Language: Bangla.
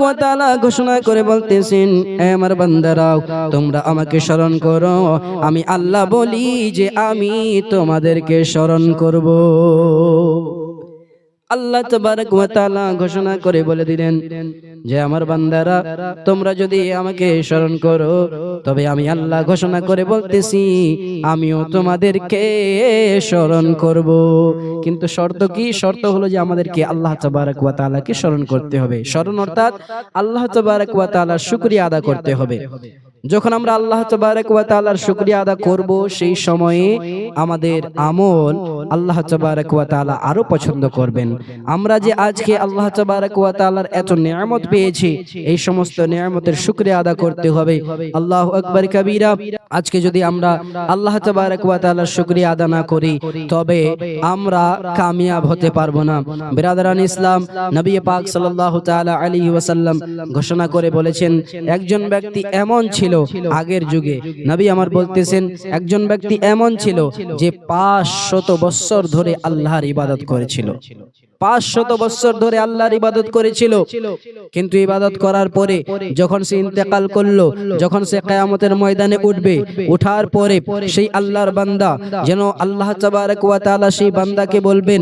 ওয়া তাআলা ঘোষণা করে বলতেছেন, হে আমার বান্দারা, তোমরা আমাকে স্মরণ করো, আমি আল্লাহ বলি যে আমি তোমাদেরকে স্মরণ করব। আল্লাহ তাবারক ওয়া তাআলা ঘোষণা করে বলে দিলেন যে আমার বান্দারা, তোমরা যদি আমাকে স্মরণ করো, তবে আমি আল্লাহ ঘোষণা করে বলতেছি আমিও তোমাদেরকে স্মরণ করব। কিন্তু শর্ত কি? শর্ত হলো যে আমাদেরকে আল্লাহ তাবারক ওয়া তাআলাকে স্মরণ করতে হবে। স্মরণ অর্থাৎ আল্লাহ তাবারক ওয়া তাআলার শুকরিয়া আদা করতে হবে। যখন আমরা আল্লাহ তাবারক ওয়া তাআলার শুকরিয়া আদা করব, সেই সময়ে আমাদের আমল আল্লাহ তাবারক ওয়া তাআলা আরো পছন্দ করবেন। আমরা যে আজকে আল্লাহ তাবারক ওয়া তাআলার এত নিয়ামত পেয়েছি, এই সমস্ত নিয়ামতের শুকরিয়া আদা করতে হবে। আল্লাহু আকবার কাবীরা। আজকে যদি আমরা আল্লাহ তাবারক ওয়া তাআলার শুকরিয়া আদা না করি, তবে আমরা কামিয়াব হতে পারবো না। বিরাদরান ইসলাম, নবী পাক সাল্লাল্লাহু তাআলা আলাইহি ওয়াসাল্লাম ঘোষণা করে বলেছেন, একজন ব্যক্তি এমন ছিল আগের যুগে, নবী আমার বলতেছেন, একজন ব্যক্তি এমন ছিল যে 500 বছর ধরে আল্লাহর ইবাদত করেছিল। 500 বছর ধরে আল্লাহর ইবাদত করেছিল, কিন্তু ইবাদত করার পরে যখন সে ইন্তেকাল করলো, যখন সে কিয়ামতের ময়দানে উঠবে, ওঠার পরে সেই আল্লাহর বান্দা যেন আল্লাহ তাবারক ওয়া তাআলা সেই বান্দাকে বলবেন,